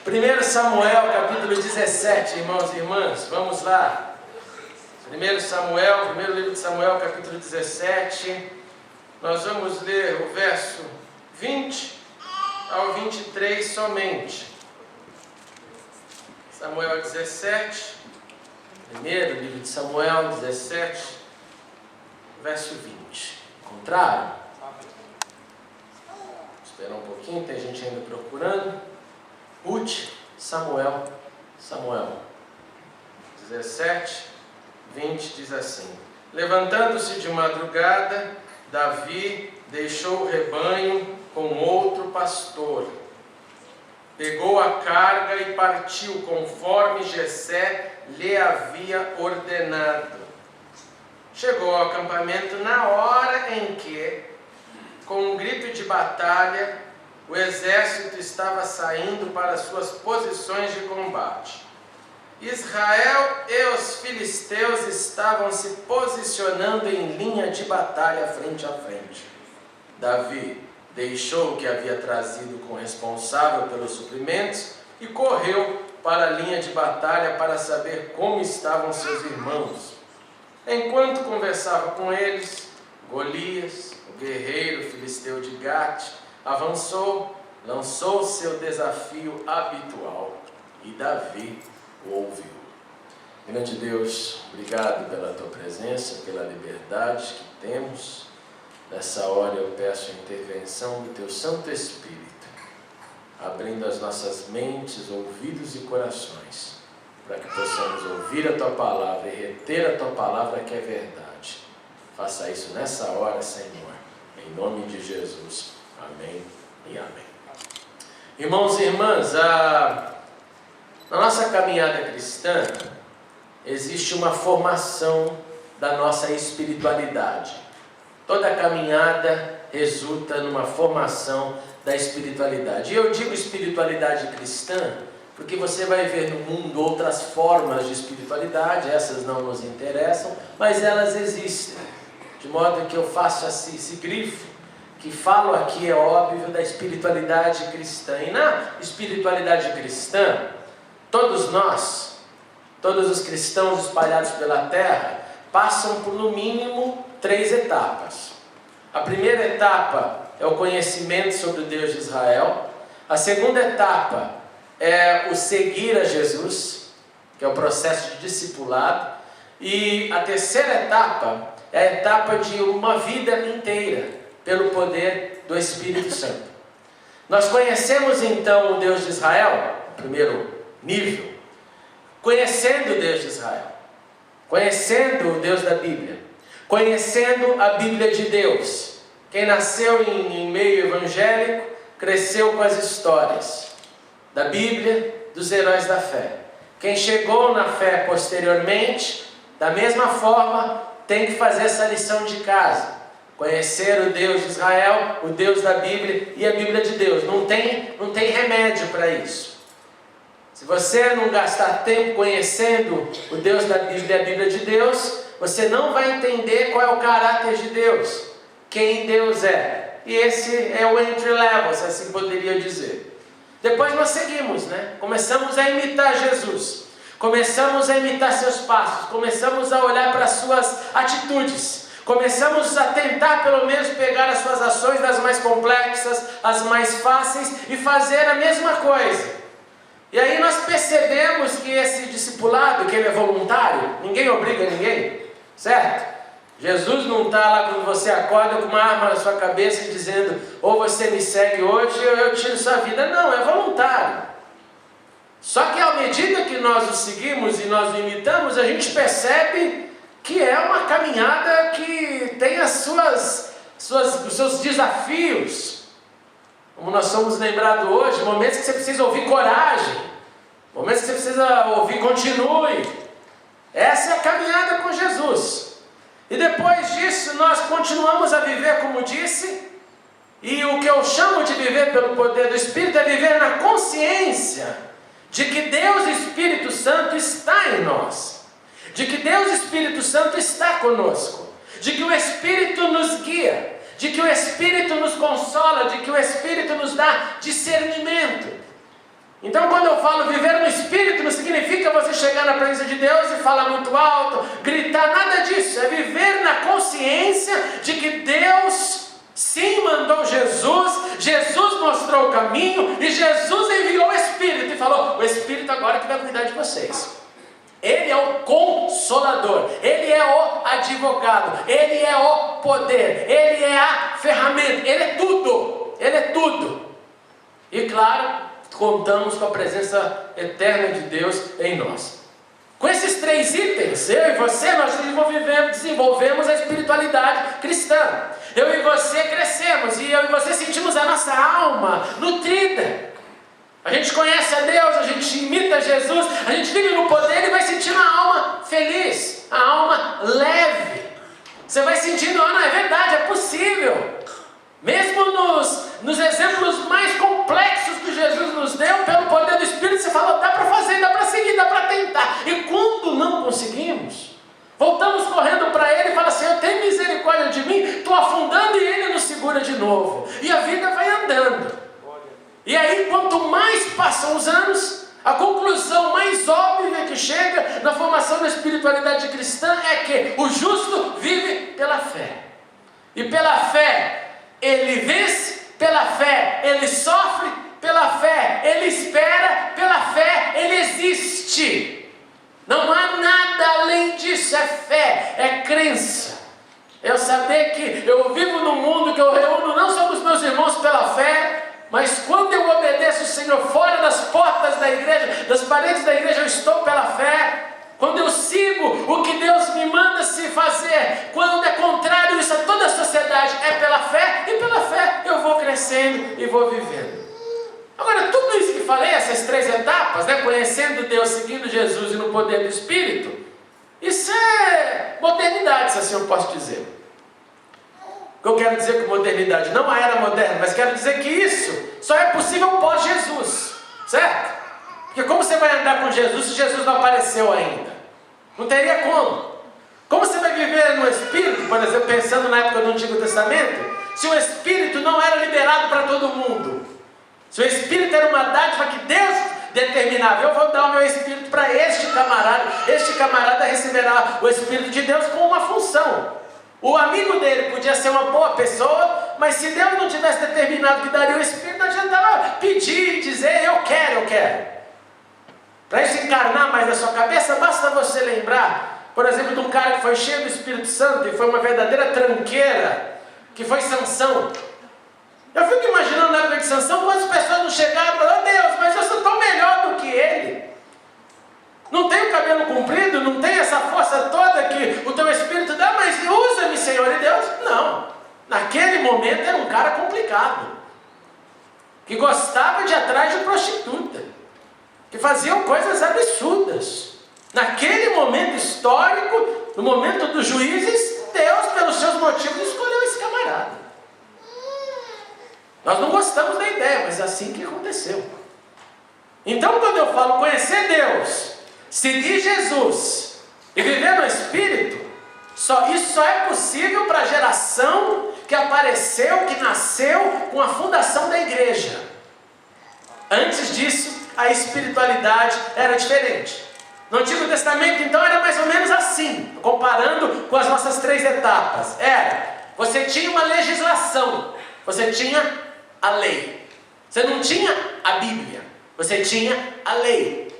1 Samuel, capítulo 17, irmãos e irmãs, vamos lá. 1 Samuel, primeiro livro de Samuel, capítulo 17, nós vamos ler o verso 20 ao 23 somente. Samuel 17, primeiro livro de Samuel 17, verso 20. Contrário? Esperar um pouquinho, tem gente ainda procurando. Ruth, Samuel 17, 20 diz assim: levantando-se de madrugada, Davi deixou o rebanho com outro pastor, pegou a carga e partiu conforme Jessé lhe havia ordenado. Chegou ao acampamento na hora em que, com um grito de batalha, o exército estava saindo para suas posições de combate. Israel e os filisteus estavam se posicionando em linha de batalha frente a frente. Davi deixou o que havia trazido com o responsável pelos suprimentos e correu para a linha de batalha para saber como estavam seus irmãos. Enquanto conversava com eles, Golias, o guerreiro filisteu de Gate, avançou, lançou seu desafio habitual e Davi o ouviu. Grande Deus, obrigado pela tua presença, pela liberdade que temos. Nessa hora eu peço a intervenção do teu Santo Espírito, abrindo as nossas mentes, ouvidos e corações, para que possamos ouvir a tua palavra e reter a tua palavra que é verdade. Faça isso nessa hora, Senhor, em nome de Jesus. Amém e amém. Irmãos e irmãs, na nossa caminhada cristã, existe uma formação da nossa espiritualidade. Toda caminhada resulta numa formação da espiritualidade. E eu digo espiritualidade cristã, porque você vai ver no mundo outras formas de espiritualidade, essas não nos interessam, mas elas existem. De modo que eu faço esse grifo, que falo aqui, é óbvio, da espiritualidade cristã. E na espiritualidade cristã, todos nós, todos os cristãos espalhados pela terra, passam por no mínimo 3 etapas. A primeira etapa é o conhecimento sobre o Deus de Israel. A segunda etapa é o seguir a Jesus, que é o processo de discipulado. E a terceira etapa é a etapa de uma vida inteira, pelo poder do Espírito Santo. Nós conhecemos então o Deus de Israel, primeiro nível, conhecendo o Deus de Israel, conhecendo o Deus da Bíblia, conhecendo a Bíblia de Deus. Quem nasceu em meio evangélico, cresceu com as histórias da Bíblia, dos heróis da fé. Quem chegou na fé posteriormente, da mesma forma, tem que fazer essa lição de casa. Conhecer o Deus de Israel, o Deus da Bíblia e a Bíblia de Deus. Não tem remédio para isso. Se você não gastar tempo conhecendo o Deus da Bíblia e a Bíblia de Deus, você não vai entender qual é o caráter de Deus, quem Deus é. E esse é o entry level, se assim poderia dizer. Depois nós seguimos, Começamos a imitar Jesus. Começamos a imitar seus passos. Começamos a olhar para as suas atitudes. Começamos a tentar pelo menos pegar as suas ações, das mais complexas, as mais fáceis, e fazer a mesma coisa. E aí nós percebemos que esse discipulado, que ele é voluntário, ninguém obriga ninguém, certo? Jesus não está lá quando você acorda com uma arma na sua cabeça dizendo: ou você me segue hoje ou eu tiro sua vida. Não, é voluntário. Só que à medida que nós o seguimos e nós o imitamos, a gente percebe que é uma caminhada que tem os seus desafios. Como nós somos lembrados hoje, momentos que você precisa ouvir coragem, momentos que você precisa ouvir continue. Essa é a caminhada com Jesus. E depois disso nós continuamos a viver, como disse, e o que eu chamo de viver pelo poder do Espírito é viver na consciência de que Deus Espírito Santo está em nós. De que Deus Espírito Santo está conosco, de que o Espírito nos guia, de que o Espírito nos consola, de que o Espírito nos dá discernimento. Então, quando eu falo viver no Espírito, não significa você chegar na presença de Deus e falar muito alto, gritar, nada disso. É viver na consciência de que Deus sim mandou Jesus, Jesus mostrou o caminho e Jesus enviou o Espírito e falou, o Espírito agora que vai cuidar de vocês. Ele é o Consolador, Ele é o advogado, Ele é o poder, Ele é a ferramenta, Ele é tudo, Ele é tudo. E claro, contamos com a presença eterna de Deus em nós. Com esses 3 itens, eu e você, nós desenvolvemos a espiritualidade cristã. Eu e você crescemos, e eu e você sentimos a nossa alma nutrida. A gente conhece a Deus, a gente imita Jesus, a gente vive no poder e vai sentindo a alma feliz, a alma leve. Você vai sentindo, não, é verdade, é possível. Mesmo nos exemplos mais complexos que Jesus nos deu, pelo poder do Espírito, você fala, dá para fazer, dá para seguir, dá para tentar. E quando não conseguimos, voltamos correndo para Ele e fala assim, eu tenho misericórdia de mim, estou afundando e Ele nos segura de novo. E a vida vai andando. E aí, quanto mais passam os anos, a conclusão mais óbvia que chega na formação da espiritualidade cristã é que o justo vive pela fé. E pela fé, ele vence, pela fé ele sofre, pela fé ele espera, pela fé ele existe. Não há nada além disso, é fé, é crença. Eu saber que eu vivo num mundo que eu reúno não só os meus irmãos pela fé, mas quando eu obedeço o Senhor fora das portas da igreja, das paredes da igreja, eu estou pela fé. Quando eu sigo o que Deus me manda se fazer, quando é contrário isso a toda a sociedade, é pela fé, e pela fé eu vou crescendo e vou vivendo. Agora, tudo isso que falei, essas 3 etapas, conhecendo Deus, seguindo Jesus e no poder do Espírito, isso é modernidade, se assim eu posso dizer. Eu quero dizer com modernidade, não a era moderna, mas quero dizer que isso só é possível pós-Jesus, certo? Porque como você vai andar com Jesus se Jesus não apareceu ainda? Não teria como. Como você vai viver no Espírito, por exemplo, pensando na época do Antigo Testamento, se o Espírito não era liberado para todo mundo? Se o Espírito era uma dádiva que Deus determinava, eu vou dar o meu Espírito para este camarada receberá o Espírito de Deus com uma função. O amigo dele podia ser uma boa pessoa, mas se Deus não tivesse determinado que daria o Espírito, não adiantava pedir e dizer, eu quero. Para isso encarnar mais na sua cabeça, basta você lembrar, por exemplo, de um cara que foi cheio do Espírito Santo e foi uma verdadeira tranqueira, que foi Sansão. Eu fico imaginando na época de Sansão, quantas pessoas não chegaram e falaram, oh Deus, mas eu sou tão melhor do que ele. Não tem o cabelo comprido, não tem essa força toda que o teu Espírito dá, mas usa-me, Senhor. E Deus, não. Naquele momento era um cara complicado, que gostava de ir atrás de prostituta, que faziam coisas absurdas. Naquele momento histórico, no momento dos juízes, Deus, pelos seus motivos, escolheu esse camarada. Nós não gostamos da ideia, mas é assim que aconteceu. Então, quando eu falo conhecer Deus, seguir Jesus e viver no Espírito, isso só é possível para a geração que apareceu, que nasceu com a fundação da igreja. Antes disso, a espiritualidade era diferente. No Antigo Testamento, então, era mais ou menos assim, comparando com as nossas 3 etapas. Você tinha uma legislação, você tinha a lei. Você não tinha a Bíblia, você tinha a lei.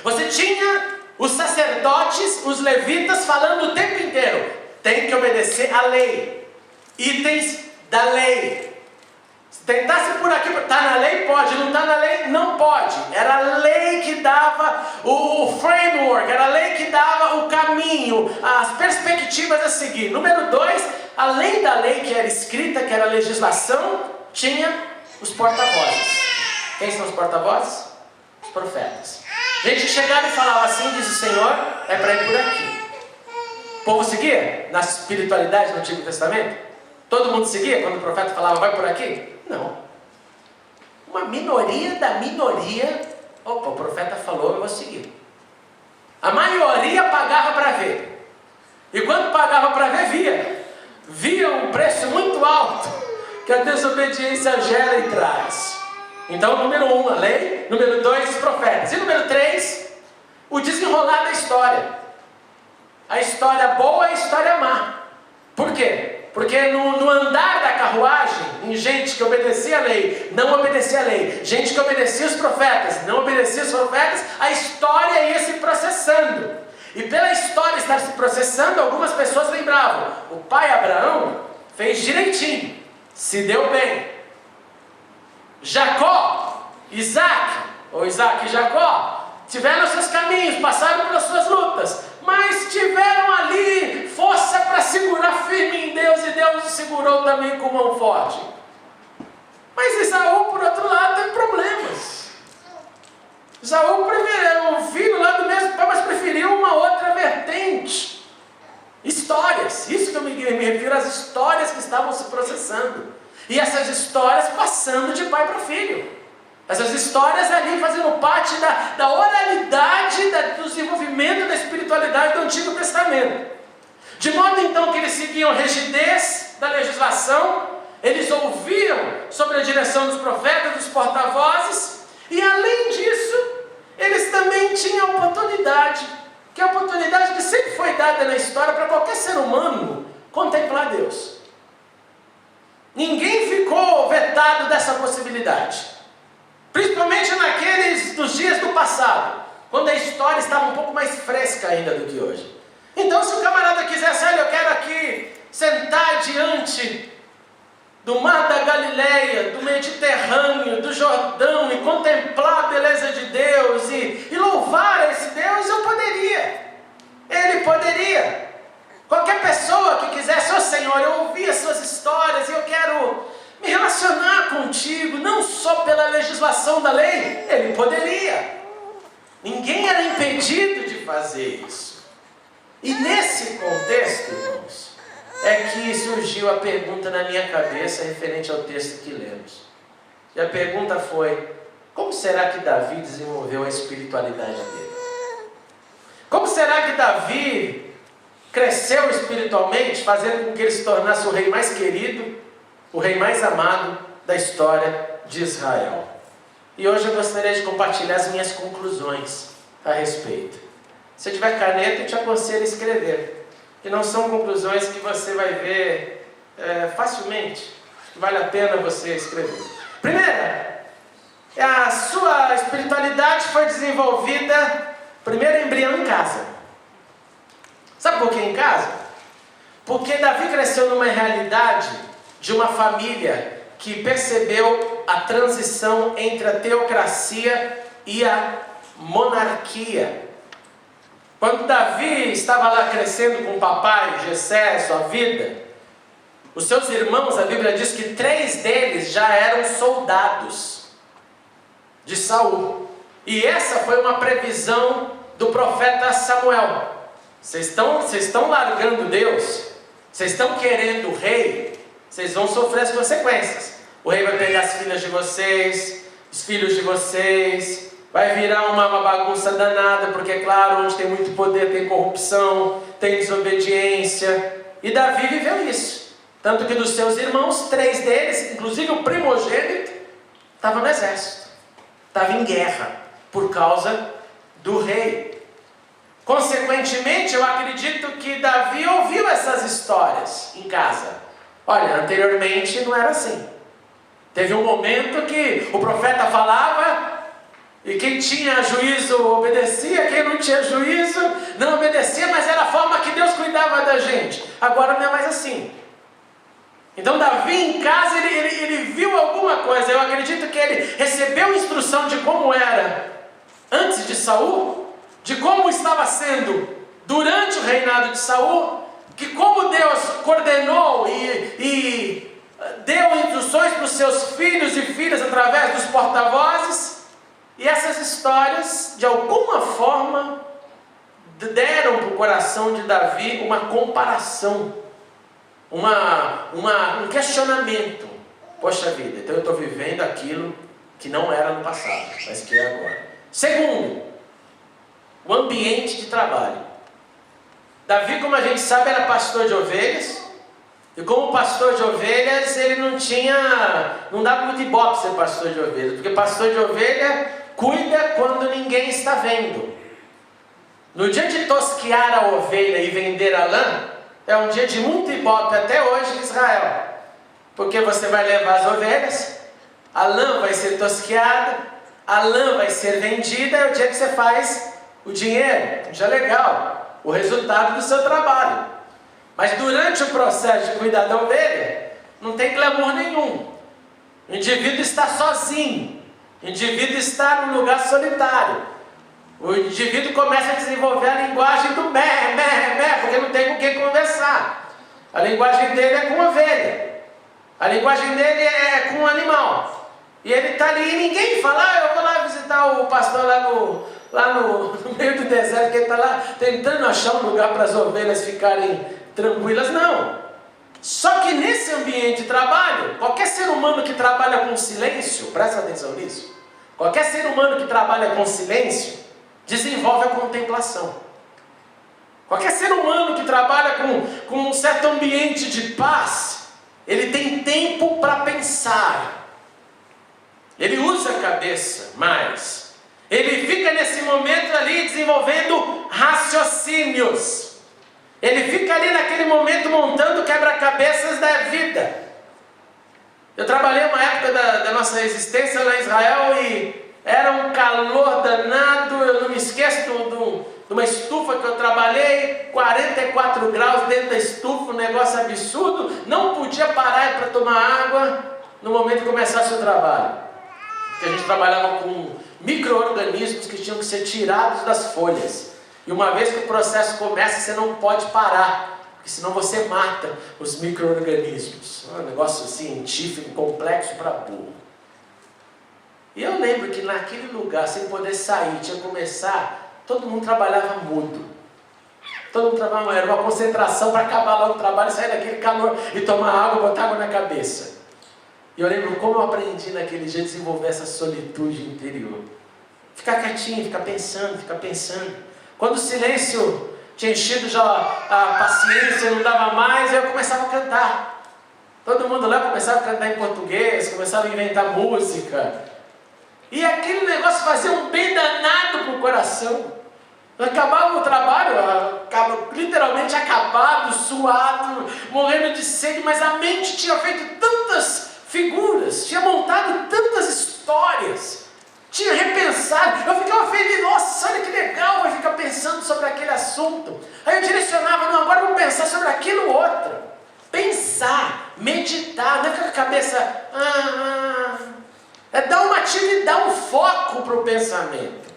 Você tinha os sacerdotes, os levitas falando o tempo inteiro, tem que obedecer a lei, itens da lei. Se tentasse por aqui, está na lei? Pode, não está na lei? Não pode. Era a lei que dava o framework, era a lei que dava o caminho, as perspectivas a seguir. Número 2, além da lei que era escrita, que era a legislação, tinha os porta-vozes. Quem são os porta-vozes? Os profetas. Gente que chegava e falava assim, diz o Senhor, é para ir por aqui. O povo seguia na espiritualidade do Antigo Testamento? Todo mundo seguia quando o profeta falava, vai por aqui? Não. Uma minoria da minoria, opa, o profeta falou, eu vou seguir. A maioria pagava para ver. E quando pagava para ver, via um preço muito alto que a desobediência gera e traz. Então, número 1, a lei. Número 2, os profetas. E número 3, o desenrolar da história. A história boa e a história má. Por quê? Porque no andar da carruagem, em gente que obedecia a lei, não obedecia a lei, gente que obedecia os profetas, não obedecia os profetas, a história ia se processando. E pela história estar se processando, algumas pessoas lembravam: o pai Abraão fez direitinho, se deu bem. Jacó, Isaac e Jacó tiveram seus caminhos, passaram pelas suas lutas, mas tiveram ali força para segurar firme em Deus, e Deus o segurou também com mão forte. Mas Esaú, por outro lado, teve problemas. Esaú preferiu um filho lá do mesmo pai, mas preferiu uma outra vertente. Histórias, isso que eu me refiro às histórias que estavam se processando. E essas histórias passando de pai para filho. Essas histórias ali fazendo parte da oralidade, do desenvolvimento da espiritualidade do Antigo Testamento. De modo então que eles seguiam a rigidez da legislação, eles ouviam sobre a direção dos profetas, dos porta-vozes, e além disso, eles também tinham a oportunidade, que é a oportunidade que sempre foi dada na história para qualquer ser humano, contemplar Deus. Ninguém ficou vetado dessa possibilidade. Principalmente nos dias do passado, quando a história estava um pouco mais fresca ainda do que hoje. Então, se o camarada quisesse: olha, eu quero aqui sentar diante do mar da Galileia, do Mediterrâneo, do Jordão, e contemplar a beleza de Deus, e louvar esse Deus, eu poderia. Ele poderia. Qualquer pessoa que quisesse: ó Senhor, eu ouvi as suas histórias e eu quero me relacionar contigo, não só pela legislação da lei, ele poderia. Ninguém era impedido de fazer isso. E nesse contexto, irmãos, é que surgiu a pergunta na minha cabeça referente ao texto que lemos. E a pergunta foi: como será que Davi desenvolveu a espiritualidade dele? Como será que Davi cresceu espiritualmente, fazendo com que ele se tornasse o rei mais querido, o rei mais amado da história de Israel? E hoje eu gostaria de compartilhar as minhas conclusões a respeito. Se tiver caneta, eu te aconselho a escrever. E não são conclusões que você vai ver facilmente. Vale a pena você escrever. Primeira, a sua espiritualidade foi desenvolvida, primeiro embrião, em casa. Sabe por que em casa? Porque Davi cresceu numa realidade de uma família que percebeu a transição entre a teocracia e a monarquia. Quando Davi estava lá crescendo com o papai, Jessé, sua vida, os seus irmãos, a Bíblia diz que 3 deles já eram soldados de Saul. E essa foi uma previsão do profeta Samuel. Vocês estão largando Deus? Vocês estão querendo o rei? Vocês vão sofrer as consequências. O rei vai pegar as filhas de vocês, os filhos de vocês, vai virar uma bagunça danada, porque é claro, onde tem muito poder tem corrupção, tem desobediência. E Davi viveu isso. Tanto que dos seus irmãos, 3 deles, inclusive o primogênito, estava no exército, estava em guerra, por causa do rei. Consequentemente, eu acredito que Davi ouviu essas histórias em casa. Olha, anteriormente não era assim. Teve um momento que o profeta falava, e quem tinha juízo obedecia, quem não tinha juízo não obedecia, mas era a forma que Deus cuidava da gente. Agora não é mais assim. Então Davi em casa, ele viu alguma coisa. Eu acredito que ele recebeu instrução de como era antes de Saul, de como estava sendo durante o reinado de Saul, que como Deus coordenou e deu instruções para os seus filhos e filhas através dos porta-vozes. E essas histórias, de alguma forma, deram para o coração de Davi uma comparação, um questionamento. Poxa vida, então eu estou vivendo aquilo que não era no passado, mas que é agora. Segundo, o ambiente de trabalho. Davi, como a gente sabe, era pastor de ovelhas, E como pastor de ovelhas, ele não dava muito ibope ser pastor de ovelhas, porque pastor de ovelha cuida quando ninguém está vendo. No dia de tosquear a ovelha e vender a lã, é um dia de muito ibope até hoje em Israel. Porque você vai levar as ovelhas, a lã vai ser tosqueada, a lã vai ser vendida, é o dia que você faz o dinheiro. Já legal, o resultado do seu trabalho. Mas durante o processo de cuidar da ovelha, não tem glamour nenhum. O indivíduo está sozinho. O indivíduo está num lugar solitário. O indivíduo começa a desenvolver a linguagem do mé, mé, mé, porque não tem com quem conversar. A linguagem dele é com ovelha. A linguagem dele é com animal. E ele está ali e ninguém fala, eu vou lá visitar o pastor lá no meio do deserto, que ele está lá tentando achar um lugar para as ovelhas ficarem tranquilas. Não. Só que nesse ambiente de trabalho, qualquer ser humano que trabalha com silêncio, presta atenção nisso, qualquer ser humano que trabalha com silêncio, desenvolve a contemplação. Qualquer ser humano que trabalha com um certo ambiente de paz, ele tem tempo para pensar. Ele usa a cabeça mais. Ele fica nesse momento ali desenvolvendo raciocínios. Ele fica ali naquele momento montando quebra-cabeças da vida. Eu trabalhei uma época da nossa existência lá em Israel e era um calor danado. Eu não me esqueço de uma estufa que eu trabalhei, 44 graus dentro da estufa, um negócio absurdo. Não podia parar para tomar água no momento que começasse o trabalho. Porque a gente trabalhava com micro-organismos que tinham que ser tirados das folhas. E uma vez que o processo começa, você não pode parar, porque senão você mata os micro-organismos. É um negócio científico, complexo para burro. E eu lembro que naquele lugar, sem poder sair, tinha que começar, todo mundo trabalhava mudo. Todo mundo trabalhava, era uma concentração para acabar logo o trabalho, sair daquele calor e tomar água, botar água na cabeça. E eu lembro como eu aprendi naquele dia a desenvolver essa solitude interior. Ficar quietinho, ficar pensando. Quando o silêncio tinha enchido já a paciência, não dava mais, eu começava a cantar. Todo mundo lá começava a cantar em português, começava a inventar música. E aquele negócio fazia um bem danado para o coração. Acabava o trabalho, literalmente acabado, suado, morrendo de sede, mas a mente tinha feito tantas figuras, tinha montado tantas histórias, tinha repensado. Eu ficava feliz, nossa, olha que legal, vai ficar pensando sobre aquele assunto. Aí eu direcionava, não, agora vamos pensar sobre aquilo outro. Pensar, meditar, não é com a cabeça, é dar uma atividade, um foco para o pensamento.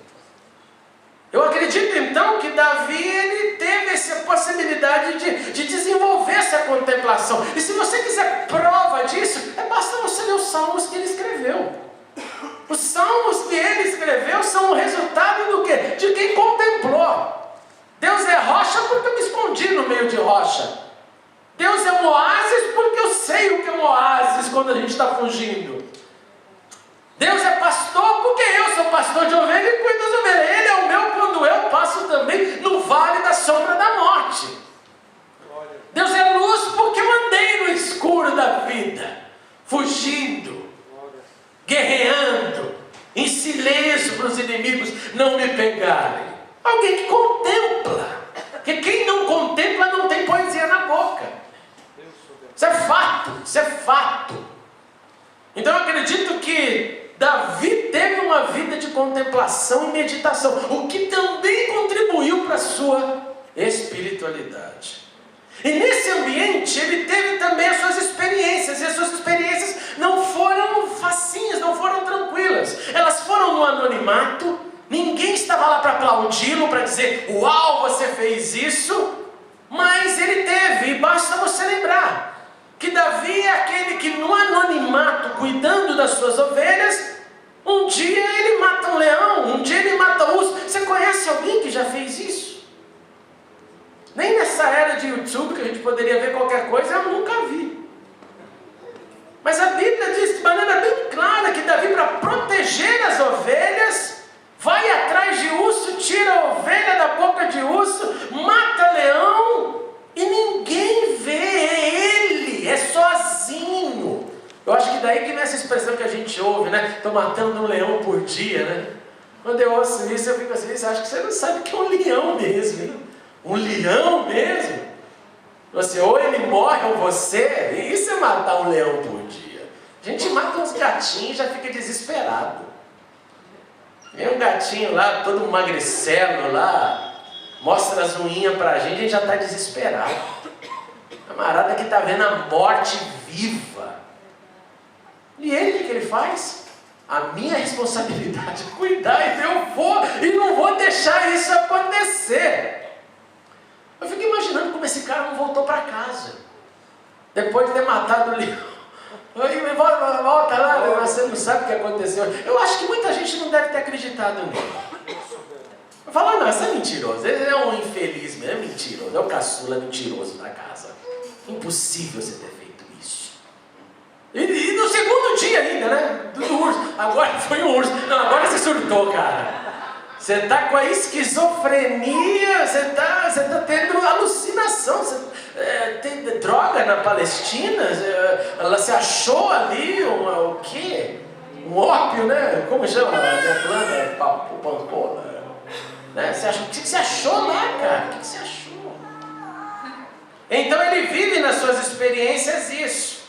Eu acredito então que Davi, ele teve essa possibilidade de desenvolver essa contemplação. E se você quiser prova disso, basta você ler os salmos que ele escreveu. Os salmos que ele escreveu são o resultado do quê? De quem contemplou. Deus é rocha porque eu me escondi no meio de rocha. Deus é um oásis porque eu sei o que é um oásis quando a gente está fugindo. Deus é pastor porque eu sou pastor de ovelha e cuido das ovelhas. Ele é o meu quando eu passo também no vale da sombra da morte. Deus é luz porque eu andei no escuro da vida, fugindo, guerreando, em silêncio para os inimigos não me pegarem. Alguém que contempla. Porque quem não contempla não tem poesia na boca. Isso é fato, isso é fato. Então eu acredito que Davi teve uma vida de contemplação e meditação, o que também contribuiu para a sua espiritualidade. E nesse ambiente ele teve também as suas experiências, e as suas experiências não foram facinhas, não foram tranquilas. Elas foram no anonimato, ninguém estava lá para aplaudi-lo, para dizer, uau, você fez isso, mas ele teve, e basta você lembrar, que Davi é aquele que no anonimato, cuidando das suas ovelhas, um dia ele mata um leão, um dia ele mata um urso. Você conhece alguém que já fez isso? Nem nessa era de YouTube, que a gente poderia ver qualquer coisa, eu nunca vi. Mas a Bíblia diz de maneira bem clara que Davi, para proteger as ovelhas, vai atrás de urso, tira a ovelha da boca de urso, mata leão, e ninguém vê, é ele. né? Estou matando um leão por dia, né? Quando eu ouço isso, eu fico assim, você acha que você não sabe o que é um leão mesmo, né? Um leão mesmo? Você, ou ele morre ou você, isso é matar um leão por dia. A gente mata uns gatinhos e já fica desesperado. Vem um gatinho lá, todo magricelo lá, mostra as unhas pra gente, a gente já está desesperado. Camarada que está vendo a morte viva. E ele, o que ele faz? A minha responsabilidade é cuidar, então eu vou e não vou deixar isso acontecer. Eu fico imaginando como esse cara não voltou para casa. Depois de ter matado o leão. Volta lá, você não sabe o que aconteceu. Eu acho que muita gente não deve ter acreditado nele. Fala, não, esse é mentiroso. Ele é um infeliz mesmo, é mentiroso. É o caçula mentiroso da casa. Impossível você ter feito isso. E no segundo dia ainda, né? Do urso. Agora foi um urso. Não, agora você surtou, cara. Você está com a esquizofrenia, você tá tendo alucinação. Tem droga na Palestina? Ela se achou ali o quê? Um ópio, né? Como chama? Pampola. Né? O que você achou lá, cara? O que você achou? Então ele vive nas suas experiências isso.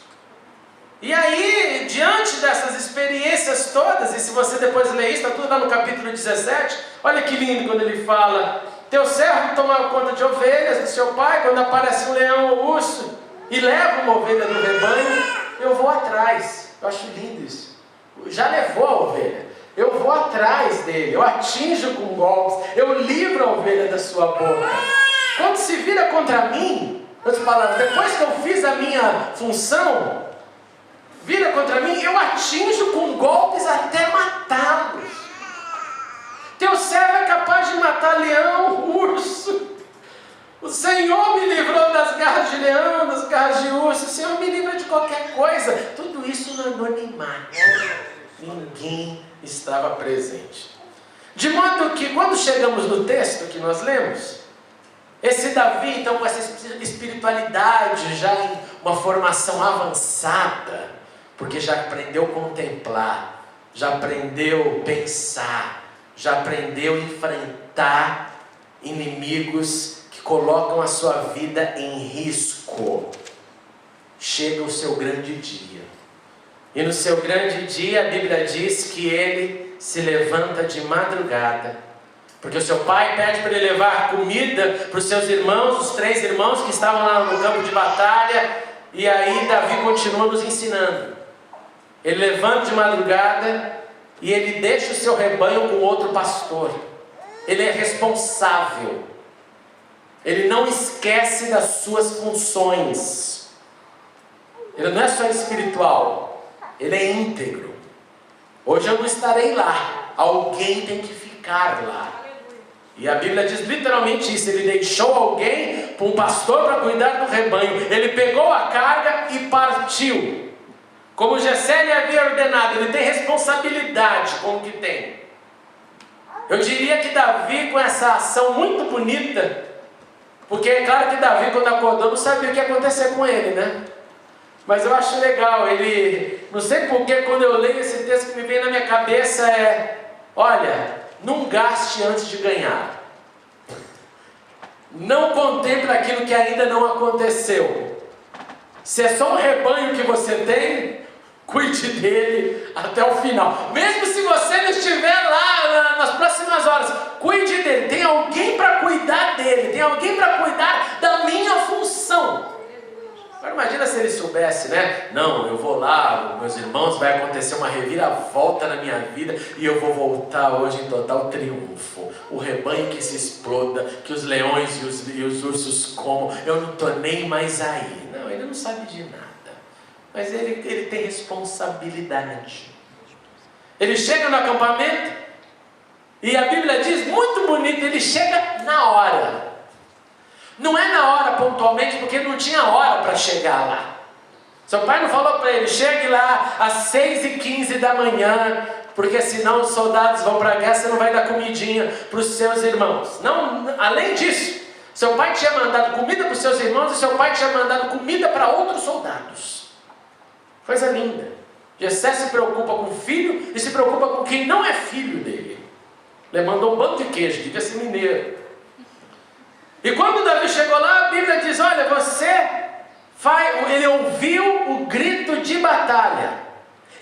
E aí, diante dessas experiências todas, e se você depois ler isso, está tudo lá no capítulo 17, olha que lindo quando ele fala: teu servo tomava conta de ovelhas do seu pai, quando aparece um leão ou urso e leva uma ovelha do rebanho, eu vou atrás. Eu acho lindo isso. Já levou a ovelha. Eu vou atrás dele, eu atinjo com golpes, eu livro a ovelha da sua boca. Quando se vira contra mim, eu estou falando, depois que eu fiz a minha função, vira contra mim, eu atinjo com golpes até matá-los. Teu servo é capaz de matar leão, urso. O Senhor me livrou das garras de leão, das garras de urso. O Senhor me livra de qualquer coisa. Tudo isso no anonimato. Ninguém estava presente. De modo que quando chegamos no texto que nós lemos, esse Davi, então, com essa espiritualidade já em uma formação avançada, porque já aprendeu a contemplar, já aprendeu a pensar, já aprendeu a enfrentar inimigos que colocam a sua vida em risco. Chega o seu grande dia. E no seu grande dia a Bíblia diz que ele se levanta de madrugada, porque o seu pai pede para ele levar comida para os seus irmãos, os 3 irmãos que estavam lá no campo de batalha. E aí Davi continua nos ensinando. Ele levanta de madrugada e ele deixa o seu rebanho com outro pastor. Ele é responsável. Ele não esquece das suas funções. Ele não é só espiritual, ele é íntegro. Hoje eu não estarei lá, alguém tem que ficar lá. E a Bíblia diz literalmente isso: ele deixou alguém para um pastor para cuidar do rebanho. Ele pegou a carga e partiu. Como Jessé lhe havia ordenado, ele tem responsabilidade com o que tem. Eu diria que Davi, com essa ação muito bonita, porque é claro que Davi, quando acordou, não sabia o que ia acontecer com ele, né? Mas eu acho legal, ele, não sei porque, quando eu leio esse texto, que me vem na minha cabeça é: olha, não gaste antes de ganhar. Não contemple aquilo que ainda não aconteceu. Se é só um rebanho que você tem, cuide dele até o final. Mesmo se você não estiver lá nas próximas horas, cuide dele. Tem alguém para cuidar dele. Tem alguém para cuidar da minha função. Agora imagina se ele soubesse, né? Não, eu vou lá, meus irmãos, vai acontecer uma reviravolta na minha vida e eu vou voltar hoje em total triunfo. O rebanho que se exploda, que os leões e os ursos comam, eu não estou nem mais aí. Não, ele não sabe de nada. Mas ele tem responsabilidade. Ele chega no acampamento e a Bíblia diz, muito bonito, ele chega na hora. Não é na hora pontualmente, porque não tinha hora para chegar lá. Seu pai não falou para ele: chegue lá às 6h15 da manhã, porque senão os soldados vão para a guerra, você não vai dar comidinha para os seus irmãos. Não, além disso, seu pai tinha mandado comida para os seus irmãos e seu pai tinha mandado comida para outros soldados. Coisa linda. Jessé se preocupa com o filho e se preocupa com quem não é filho dele. Ele mandou um bando de queijo, devia ser mineiro. E quando Davi chegou lá, a Bíblia diz, olha, ele ouviu o grito de batalha.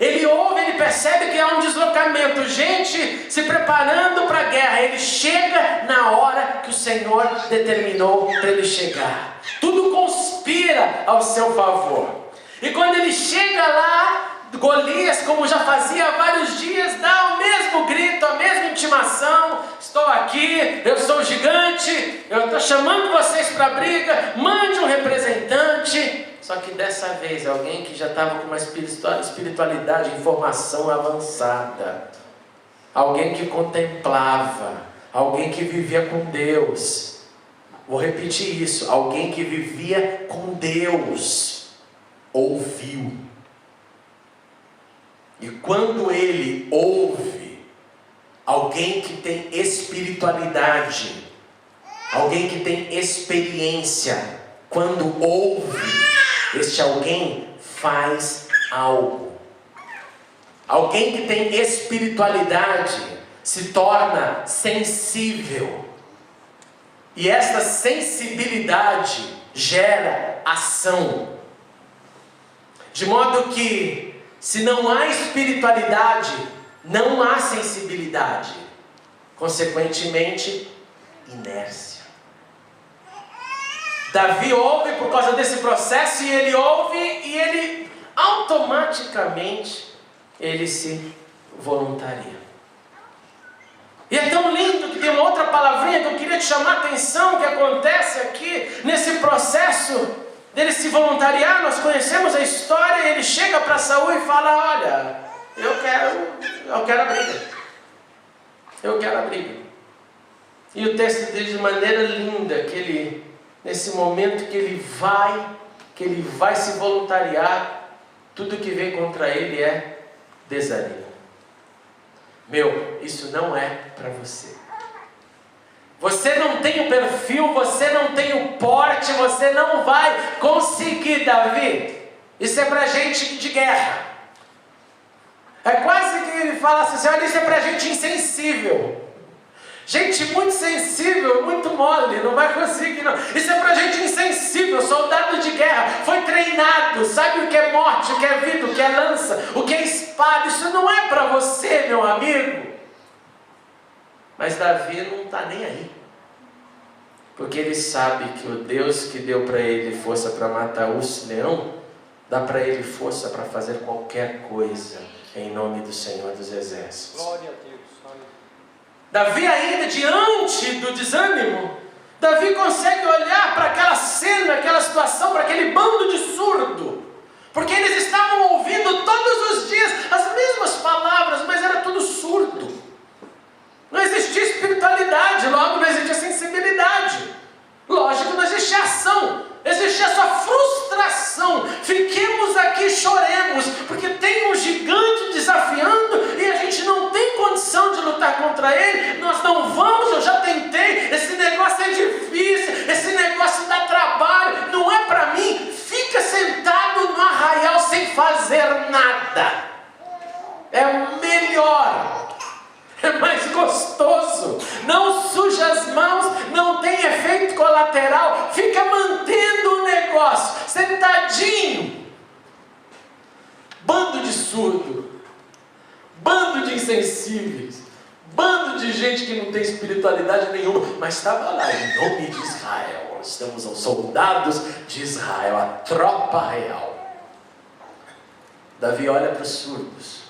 Ele ouve, ele percebe que há um deslocamento, gente se preparando para a guerra. Ele chega na hora que o Senhor determinou para ele chegar. Tudo conspira ao seu favor. E quando ele chega lá, Golias, como já fazia há vários dias, dá o mesmo grito, a mesma intimação: estou aqui, eu sou gigante, eu estou chamando vocês para a briga, mande um representante. Só que dessa vez, alguém que já estava com uma espiritualidade, informação avançada, alguém que contemplava, alguém que vivia com Deus. Vou repetir isso: alguém que vivia com Deus, ouviu. E quando ele ouve, alguém que tem espiritualidade, alguém que tem experiência, quando ouve, este alguém faz algo. Alguém que tem espiritualidade se torna sensível. E esta sensibilidade gera ação. De modo que, se não há espiritualidade, não há sensibilidade. Consequentemente, inércia. Davi ouve por causa desse processo, e ele ouve, e ele automaticamente, ele se voluntaria. E é tão lindo que tem uma outra palavrinha que eu queria te chamar a atenção, que acontece aqui, nesse processo dele se voluntariar. Nós conhecemos a história, e ele chega para Saul e fala: olha, eu quero a briga. Eu quero a briga. E o texto diz de maneira linda que ele, nesse momento que ele vai se voluntariar, tudo que vem contra ele é desânimo. Isso não é para você. Você não tem o perfil, você não tem o porte, você não vai conseguir, Davi. Isso é para gente de guerra. É quase que ele fala assim: olha, isso é para gente insensível. Gente muito sensível, muito mole, não vai conseguir não. Isso é para gente insensível, soldado de guerra, foi treinado, sabe o que é morte, o que é vida, o que é lança, o que é espada. Isso não é para você, meu amigo. Mas Davi não está nem aí. Porque ele sabe que o Deus que deu para ele força para matar o leão, dá para ele força para fazer qualquer coisa, em nome do Senhor dos Exércitos. Glória a Deus. Davi, ainda diante do desânimo, Davi consegue olhar para aquela cena, aquela situação, para aquele bando de surdo, porque eles estavam ouvindo todos os dias as mesmas palavras, mas era tudo surdo. Não existia espiritualidade, logo não existia sensibilidade. Lógico, não existia ação, existia só frustração. Fiquemos aqui, choremos, porque tem um gigante desafiando e a gente não tem condição de lutar contra ele. Nós não vamos, eu já tentei, esse negócio é difícil, esse negócio dá trabalho, não é para mim. Fica sentado no arraial sem fazer nada. É melhor. É mais gostoso, não suja as mãos, não tem efeito colateral, fica mantendo o negócio, sentadinho. Bando de surdo, bando de insensíveis, bando de gente que não tem espiritualidade nenhuma, mas estava lá em nome de Israel. Estamos aos soldados de Israel, a tropa real. Davi olha para os surdos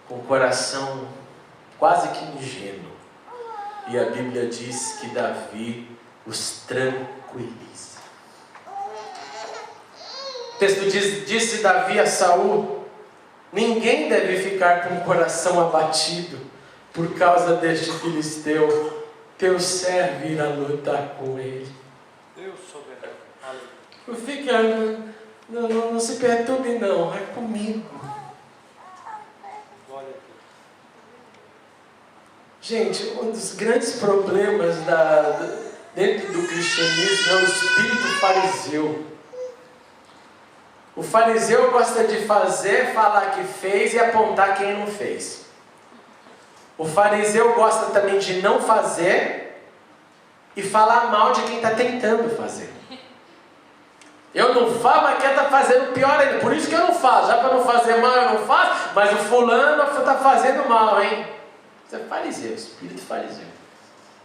com o coração quase que ingênuo, e a Bíblia diz que Davi os tranquiliza. O texto diz: disse Davi a Saul: ninguém deve ficar com o coração abatido por causa deste filisteu, teu servo irá lutar com ele. Deus soberano. Não fica, não se perturbe não, é comigo. Gente, um dos grandes problemas dentro do cristianismo é o espírito fariseu. O fariseu gosta de fazer, falar que fez e apontar quem não fez. O fariseu gosta também de não fazer e falar mal de quem está tentando fazer. Eu não faço, mas quem está fazendo pior ainda. Por isso que eu não faço. Já para não fazer mal eu não faço, mas o fulano está fazendo mal, hein? Isso é fariseu, espírito fariseu.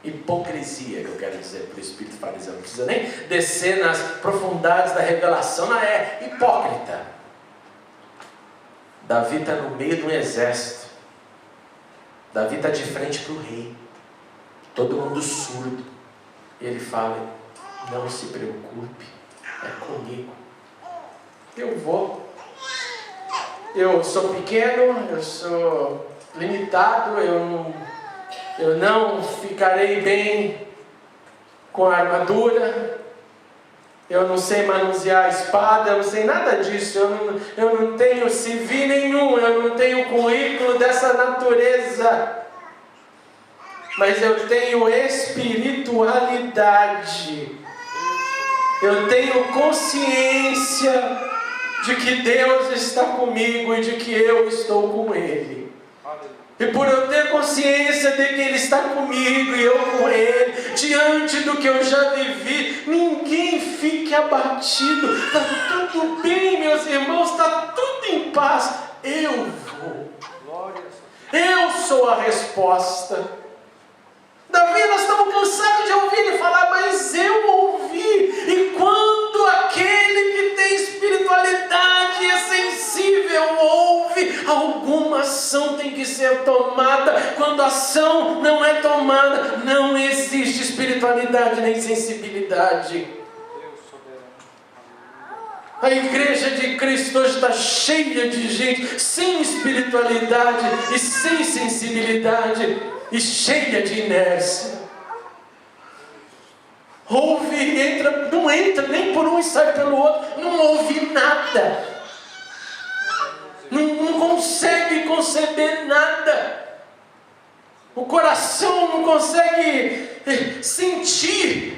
Hipocrisia, que eu quero dizer por espírito fariseu. Não precisa nem descer nas profundidades da revelação, não é hipócrita. Davi está no meio de um exército. Davi está de frente para o rei. Todo mundo surdo. E ele fala: não se preocupe, é comigo. Eu vou. Eu sou pequeno, eu sou limitado, eu não ficarei bem com a armadura, eu não sei manusear a espada, eu não sei nada disso, eu não tenho CV nenhum, eu não tenho currículo dessa natureza, mas eu tenho espiritualidade, eu tenho consciência de que Deus está comigo e de que eu estou com Ele. E por eu ter consciência de que Ele está comigo e eu com Ele, diante do que eu já vivi, ninguém fique abatido. Está tudo bem, meus irmãos, está tudo em paz. Eu vou. Eu sou a resposta. Davi, nós estamos cansados de ouvir ele falar, mas eu ouvi. E quando aquele que tem espiritualidade é sensível ouve, alguma ação tem que ser tomada. Quando a ação não é tomada, não existe espiritualidade nem sensibilidade. A igreja de Cristo hoje está cheia de gente sem espiritualidade e sem sensibilidade e cheia de inércia. Ouve, entra, não entra nem por um e sai pelo outro, não ouve nada, não consegue conceber nada, o coração não consegue sentir.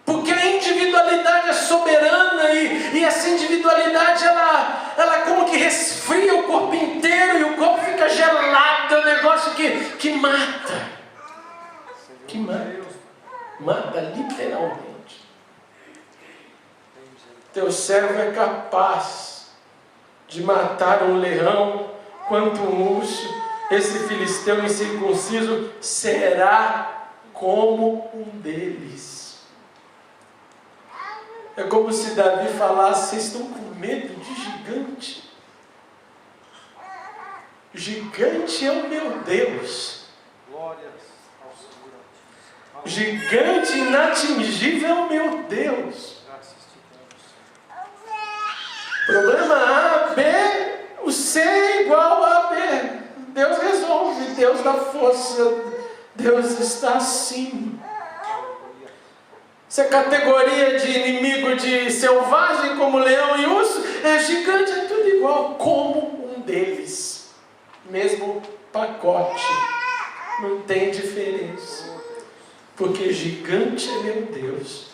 Porque a individualidade é soberana e essa individualidade ela como que resfria o corpo inteiro e o corpo fica gelado, é um negócio que mata. Que mata. Mata literalmente. Teu servo é capaz de matar um leão quanto um urso. Esse filisteu incircunciso será como um deles. É como se Davi falasse: vocês estão com medo de gigante? Gigante é o meu Deus. Gigante inatingível é o meu Deus. Problema A, B, o C é igual a B. Deus resolve, Deus dá força, Deus está acima. Se a categoria de inimigo de selvagem como leão e urso é gigante, é tudo igual, como um deles. Mesmo pacote, não tem diferença. Porque gigante é meu Deus.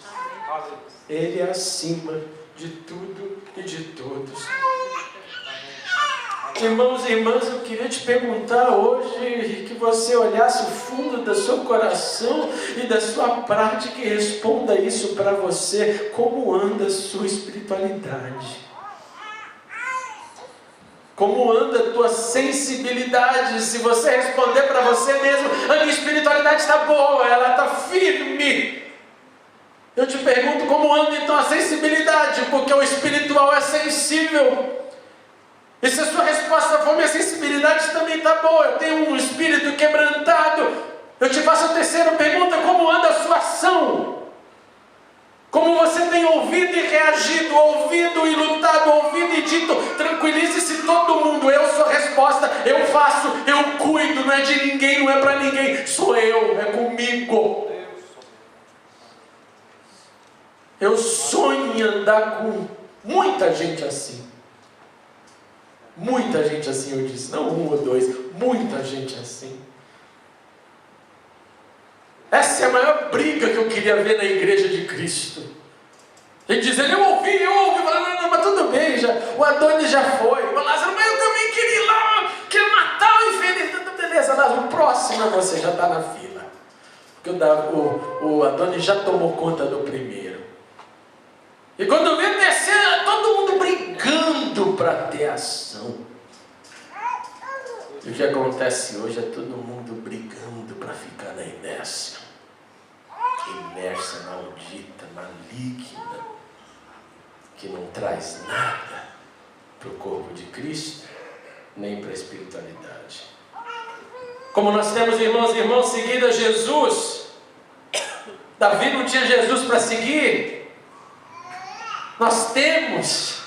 Ele é acima de tudo e de todos. Irmãos e irmãs, eu queria te perguntar hoje, que você olhasse o fundo do seu coração e da sua prática e responda isso para você: como anda a sua espiritualidade? Como anda a tua sensibilidade? Se você responder para você mesmo: a minha espiritualidade está boa, ela está firme. Eu te pergunto: como anda então a sensibilidade? Porque o espiritual é sensível. E se a sua resposta for: minha sensibilidade também está boa, eu tenho um espírito quebrantado, eu te faço a terceira pergunta: como anda a sua ação? Como você tem ouvido e reagido, ouvido e lutado, ouvido e dito: tranquilize-se todo mundo, eu sou a resposta, eu faço, eu cuido, não é de ninguém, não é para ninguém, sou eu, é comigo. Eu sonho em andar com muita gente assim. Muita gente assim, eu disse, não um ou dois, muita gente assim. Essa é a maior briga que eu queria ver na igreja de Cristo. Ele diz: eu ouvi, não, mas tudo bem, O Adonis já foi. O Lázaro, mas eu também queria ir lá, queria matar o infeliz. Beleza, Lázaro, o próximo você já está na fila. Porque o Adonis já tomou conta do primeiro. E quando vê descer, todo mundo brigando para ter ação. E o que acontece hoje é todo mundo brigando para ficar na inércia. Inércia maldita, maligna, que não traz nada para o corpo de Cristo, nem para a espiritualidade. Como nós temos irmãos e irmãs seguindo a Jesus, Davi não tinha Jesus para seguir. Nós temos,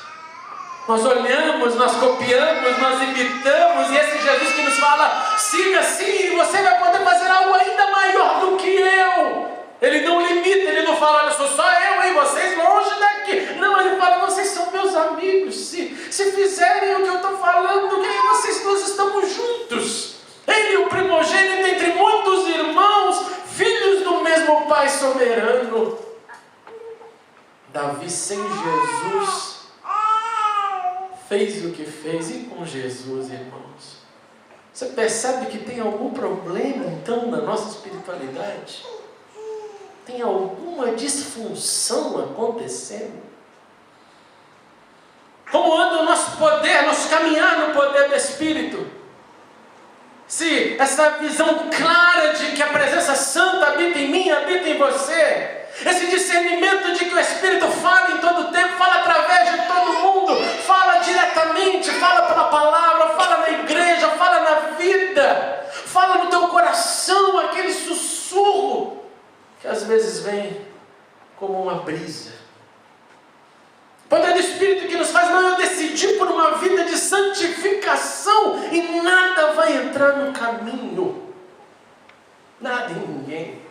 nós olhamos, nós copiamos, nós imitamos, e esse Jesus que nos fala, siga assim, e você vai poder fazer algo ainda maior do que eu. Ele não limita, ele não fala, olha, sou só eu e vocês longe daqui. Não, ele fala, vocês são meus amigos. Se fizerem o que eu estou falando, que nós estamos juntos. Ele, o primogênito entre muitos irmãos, filhos do mesmo Pai soberano. Davi sem Jesus fez o que fez, e com Jesus, irmãos? Você percebe que tem algum problema então na nossa espiritualidade? Tem alguma disfunção acontecendo? Como anda o nosso poder, nosso caminhar no poder do Espírito? Se essa visão clara de que a presença santa habita em mim, habita em você, esse discernimento de que o Espírito fala em todo tempo, fala através de todo mundo, fala diretamente, fala pela palavra, fala na igreja, fala na vida, fala no teu coração, aquele sussurro que às vezes vem como uma brisa. Poder do Espírito que nos faz, não, eu decidi por uma vida de santificação e nada vai entrar no caminho. Nada e ninguém.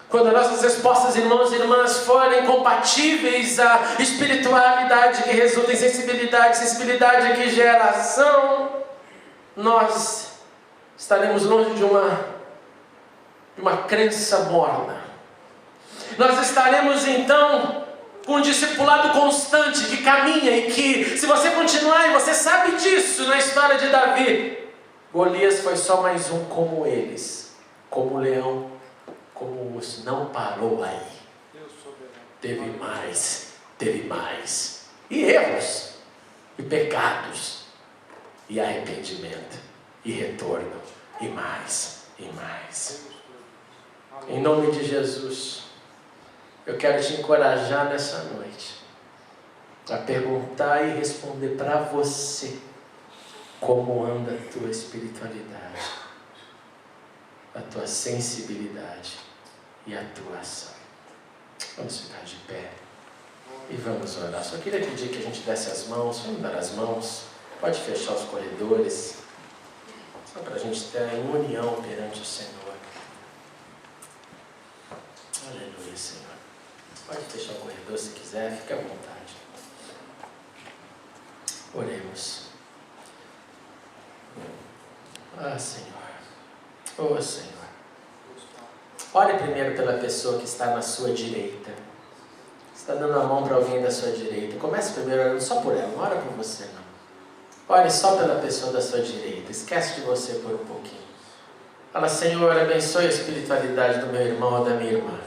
Quando as nossas respostas, irmãos e irmãs, forem compatíveis à espiritualidade que resulta em sensibilidade, sensibilidade que gera ação, nós estaremos longe de uma crença morna. Nós estaremos então com um discipulado constante que caminha e que, se você continuar, e você sabe disso na história de Davi, Golias foi só mais um como eles, como leão, como urso, não parou aí. Teve mais, e erros, e pecados, e arrependimento, e retorno, e mais. Em nome de Jesus, eu quero te encorajar nessa noite a perguntar e responder para você como anda a tua espiritualidade, a tua sensibilidade e a tua ação. Vamos ficar de pé e vamos orar. Só queria pedir que a gente desse as mãos, vamos dar as mãos, pode fechar os corredores, só para a gente ter em união perante o Senhor. Aleluia, Senhor. Pode fechar o corredor se quiser, fique à vontade. Oremos. Senhor. Senhor. Ore primeiro pela pessoa que está na sua direita. Você está dando a mão para alguém da sua direita. Comece primeiro orando só por ela, não ora por você não. Ore só pela pessoa da sua direita. Esquece de você por um pouquinho. Fala, Senhor, abençoe a espiritualidade do meu irmão ou da minha irmã.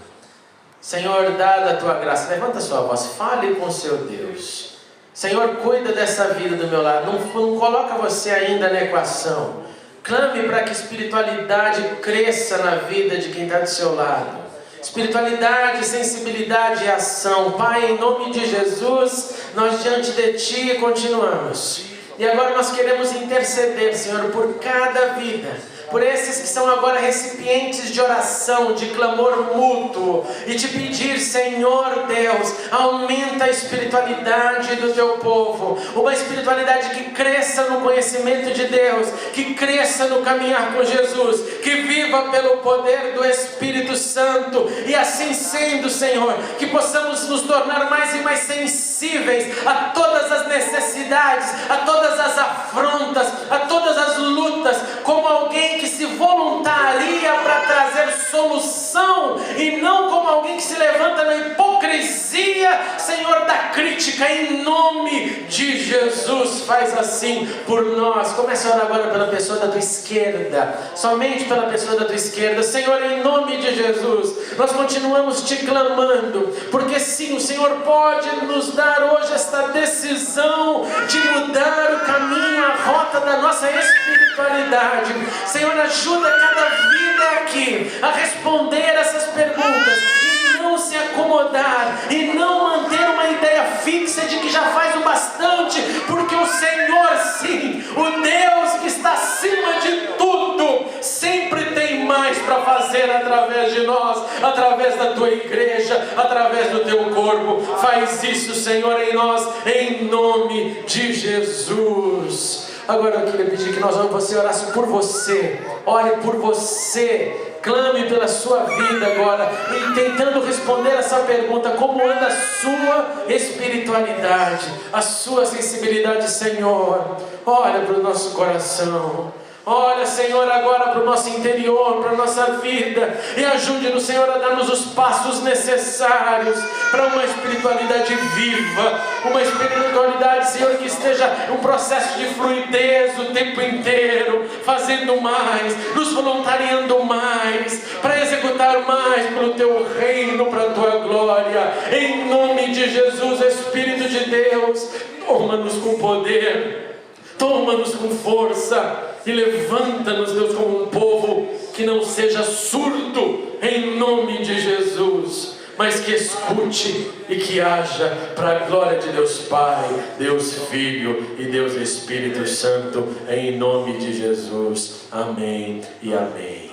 Senhor, dada a tua graça, levanta a sua voz, fale com o seu Deus. Senhor, cuida dessa vida do meu lado, não coloca você ainda na equação. Clame para que a espiritualidade cresça na vida de quem está do seu lado. Espiritualidade, sensibilidade e ação. Pai, em nome de Jesus, nós diante de Ti continuamos. E agora nós queremos interceder, Senhor, por cada vida. Por esses que são agora recipientes de oração, de clamor mútuo, e te pedir, Senhor Deus, aumenta a espiritualidade do teu povo, uma espiritualidade que cresça no conhecimento de Deus, que cresça no caminhar com Jesus, que viva pelo poder do Espírito Santo, e assim sendo, Senhor, que possamos nos tornar mais e mais sensíveis a todas as necessidades, a todas as afrontas, a todas as lutas, como alguém que se voluntaria para trazer solução e não como alguém que se levanta na hipocrisia hipocrisia, Senhor, da crítica, em nome de Jesus, faz assim por nós. Comece a orar agora pela pessoa da tua esquerda, somente pela pessoa da tua esquerda. Senhor, em nome de Jesus, nós continuamos te clamando, porque sim, o Senhor pode nos dar hoje esta decisão de mudar o caminho, a rota da nossa espiritualidade. Senhor, ajuda cada vida aqui a responder essas perguntas e não se acomodar e não manter uma ideia fixa de que já faz o bastante, porque o Senhor, sim, o Deus que está acima de tudo, sempre tem mais para fazer através de nós, através da tua igreja, através do teu corpo. Faz isso, Senhor, em nós, em nome de Jesus. Agora eu queria pedir que você orasse por você, ore por você, clame pela sua vida agora, e tentando responder essa pergunta: como anda a sua espiritualidade, a sua sensibilidade, Senhor? Olha para o nosso coração. Olha, Senhor, agora para o nosso interior, para a nossa vida, e ajude-nos, Senhor, a darmos os passos necessários para uma espiritualidade viva, uma espiritualidade, Senhor, que esteja um processo de fluidez o tempo inteiro, fazendo mais, nos voluntariando mais, para executar mais pelo Teu reino, para a Tua glória. Em nome de Jesus, Espírito de Deus, toma-nos com poder, toma-nos com força, e levanta-nos, Deus, como um povo que não seja surdo, em nome de Jesus, mas que escute e que haja para a glória de Deus Pai, Deus Filho e Deus Espírito Santo, em nome de Jesus. Amém e amém.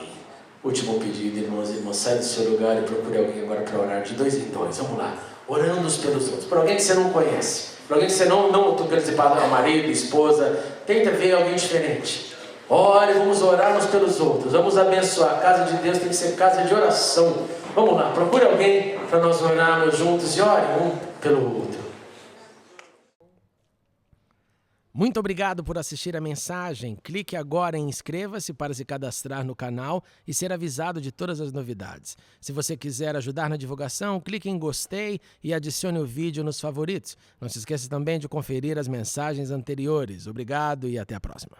Último pedido, irmãos e irmãs, sai do seu lugar e procure alguém agora para orar de 2 em 2. Vamos lá, orando uns pelos outros, por alguém que você não conhece, por alguém que você não participado, marido, esposa. Tenta ver alguém diferente. Ore, vamos orar uns pelos outros, vamos abençoar. A casa de Deus tem que ser casa de oração. Vamos lá, procure alguém para nós orarmos juntos e ore um pelo outro. Muito obrigado por assistir a mensagem. Clique agora em inscreva-se para se cadastrar no canal e ser avisado de todas as novidades. Se você quiser ajudar na divulgação, clique em gostei e adicione o vídeo nos favoritos. Não se esqueça também de conferir as mensagens anteriores. Obrigado e até a próxima.